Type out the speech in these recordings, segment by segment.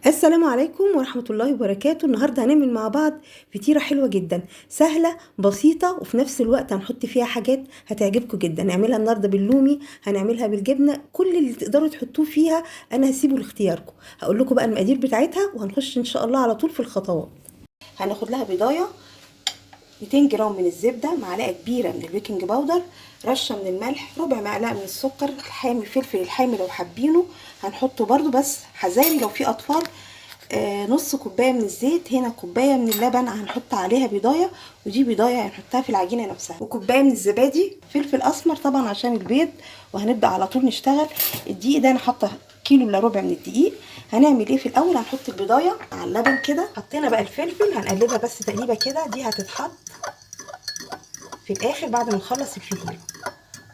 السلام عليكم ورحمة الله وبركاته. النهاردة هنعمل مع بعض فطيرة حلوة جدا، سهلة بسيطة، وفي نفس الوقت هنحط فيها حاجات هتعجبكم جدا. هنعملها النهاردة باللومي، هنعملها بالجبنة، كل اللي تقدروا تحطوه فيها انا هسيبه لاختياركم. هقول لكم بقى المقادير بتاعتها وهنخش ان شاء الله على طول في الخطوات. هناخد لها بيضايه، 200 جرام من الزبده، معلقه كبيره من البيكنج باودر، رشه من الملح، ربع معلقه من السكر الحامي، الفلفل الحامي لو حابينه هنحطه برده بس حذاري لو في اطفال. نص كوبايه من الزيت، هنا كوبايه من اللبن هنحط عليها بيضايه، ودي بيضايه هنحطها في العجينه نفسها، وكوبايه من الزبادي، فلفل اسمر طبعا عشان البيض. وهنبدا على طول نشتغل. الدقيق ده انا حاطه كيلو الا ربع من الدقيق. هنعمل ايه في الاول؟ هنحط البيضايه على اللبن كده، حطينا بقى الفلفل، هنقلبها بس تقليبه كده، دي هتتحط في الاخر بعد ما نخلص الفطيره.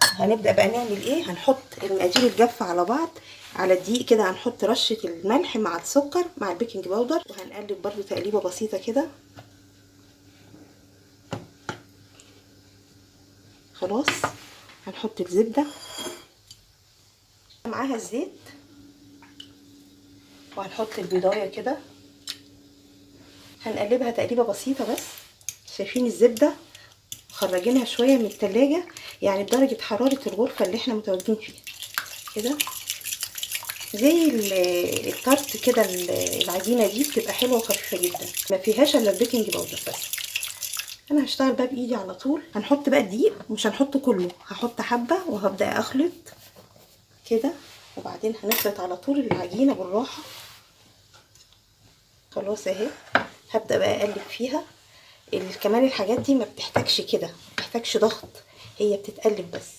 هنبدا بقى نعمل ايه؟ هنحط المقادير الجافه على بعض. على الدقيق كده هنحط رشه الملح مع السكر مع البيكنج باودر، وهنقلب برده تقليبه بسيطه كده. خلاص، هنحط الزبده معاها الزيت، وهنحط البيضايه كده، هنقلبها تقليبه بسيطه بس. شايفين الزبده خرجينها شويه من التلاجة، يعني بدرجه حراره الغرفه اللي احنا متواجدين فيها كده، زي التارت كده. العجينه دي بتبقى حلوه وخفيفه جدا، ما فيهاش الا البيكنج باودر بس. انا هشتغل بقى بايدي على طول. هنحط بقى الدقيق، مش هنحط كله، هحط حبه وهبدا اخلط كده، وبعدين هنخلط على طول العجينه بالراحه. خلاص اهي، هبدا بقى اقلب فيها. كمان الحاجات دي ما بتحتاجش كده، ما بتحتاجش ضغط، هي بتتقلب بس،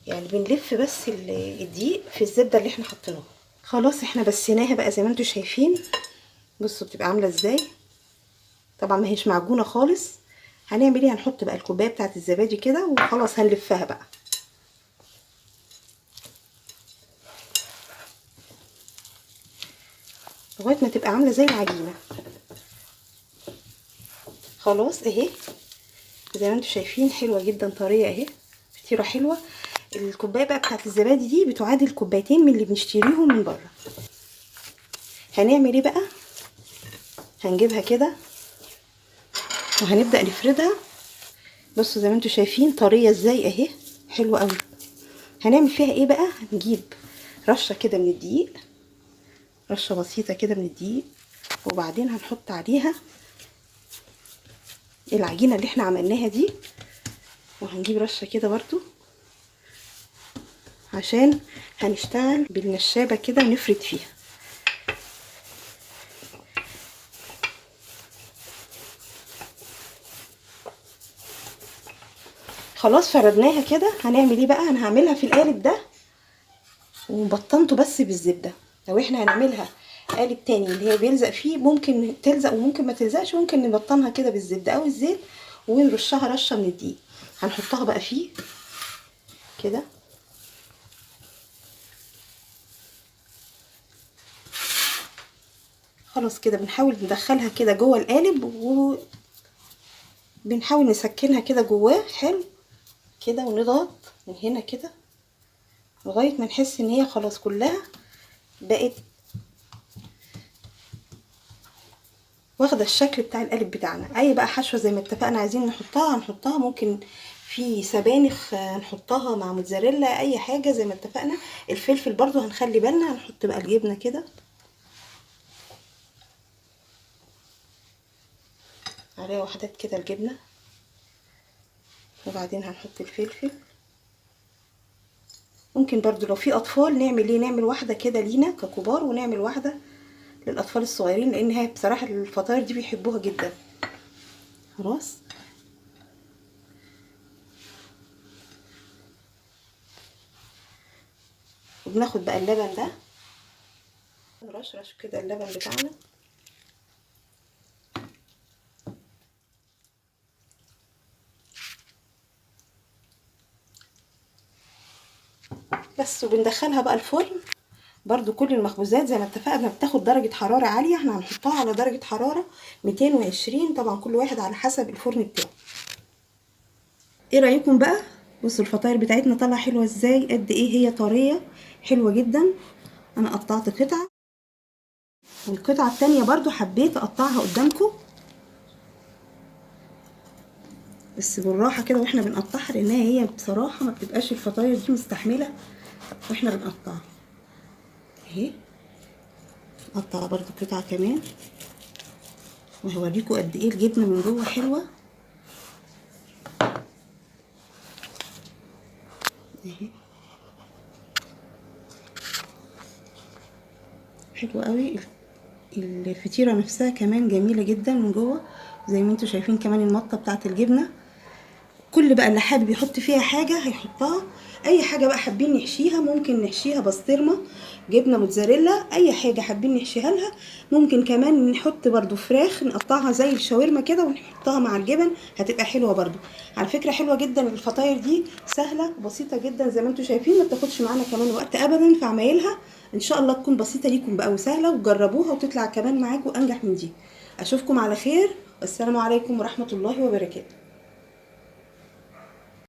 يعني بنلف بس الدقيق في الزبده اللي احنا حطيناها. خلاص احنا بسيناها بقى زي ما انتم شايفين، بصوا بتبقى عامله ازاي. طبعا ما هيش معجونه خالص. هنعمل ايه؟ هنحط بقى الكوبايه بتاعه الزبادي كده، وخلاص هنلفها بقى لغايه ما تبقى عامله زي العجينه. خلاص اهي زي ما انتم شايفين، حلوه جدا، طريه اهي، فطيره حلوه. الكوبايه بقى بتاعه الزبادي دي بتعادل كوبايتين من اللي بنشتريهم من بره. هنعمل ايه بقى؟ هنجيبها كده وهنبدا نفردها. بصوا زي ما انتم شايفين طريه ازاي اهي، حلوه قوي. هنعمل فيها ايه بقى؟ هنجيب رشه كده من الدقيق، رشه بسيطه كده من الدقيق، وبعدين هنحط عليها العجينه اللي احنا عملناها دي، وهنجيب رشه كده برضو عشان هنشتغل بالنشابه كده ونفرد فيها. خلاص فردناها كده. هنعمل ايه بقى؟ انا هعملها في القالب ده وبطنته بس بالزبده. لو احنا هنعملها قالب تاني اللي هي بيلزق فيه، ممكن تلزق وممكن ما تلزقش، ممكن نبطنها كده بالزبده او الزيت ونرشها رشه من الدقيق. هنحطها بقى فيه كده. خلاص كده بنحاول ندخلها كده جوه القالب، وبنحاول نسكنها كده جواه حلو كده، ونضغط من هنا كده لغايه ما نحس ان هي خلاص كلها بقت واخده الشكل بتاع القالب بتاعنا. اي بقى حشوه زي ما اتفقنا عايزين نحطها هنحطها، ممكن في سبانخ نحطها مع موتزاريلا، اي حاجه زي ما اتفقنا. الفلفل برضو هنخلي بالنا، هنحط بقى الجبنه كده عليها وحدات كده الجبنه، وبعدين هنحط الفلفل. ممكن برضو لو في اطفال نعمل ايه؟ نعمل واحده كده لينا ككبار، ونعمل واحده للاطفال الصغيرين، لان هي بصراحه الفطاير دي بيحبوها جدا. خلاص وبناخد بقى اللبن ده، نرشرش كده اللبن بتاعنا، بس وبندخلها بقى الفرن. برضو كل المخبوزات زي ما اتفقنا بتاخد درجة حرارة عالية، احنا هنحطها على درجة حرارة 220، طبعا كل واحد على حسب الفرن بتاعه. ايه رأيكم بقى؟ بصوا الفطاير بتاعتنا طالعة حلوة ازاي، قد ايه هي طرية حلوة جدا. انا قطعت قطع والقطعه التانية برضو حبيت اقطعها قدامكم، بس بالراحه كده واحنا بنقطعها، لانها هي بصراحه ما بتبقاش الفطاير دي مستحمله واحنا بنقطعها. اهي نقطع برضو قطعه كمان، وهوريكم قد ايه الجبنه من جوه حلوه. اهي حلوه قوي. الفطيره نفسها كمان جميله جدا من جوه، زي ما انتم شايفين كمان المطه بتاعت الجبنه. كل بقى اللي حابب يحط فيها حاجه هيحطها، اي حاجه بقى حابين نحشيها، ممكن نحشيها بسطرمه، جبنه موتزاريلا، اي حاجه حابين نحشيها لها. ممكن كمان نحط برضو فراخ نقطعها زي الشاورما كده ونحطها مع الجبن، هتبقى حلوه برضو. على فكره حلوه جدا الفطاير دي، سهله بسيطه جدا زي ما انتم شايفين، ما بتاخدش معانا كمان وقت ابدا في عمايلها. ان شاء الله تكون بسيطه ليكم بقى وسهله، وجربوها وتطلع كمان معاكم انجح من دي. اشوفكم على خير، والسلام عليكم ورحمه الله وبركاته.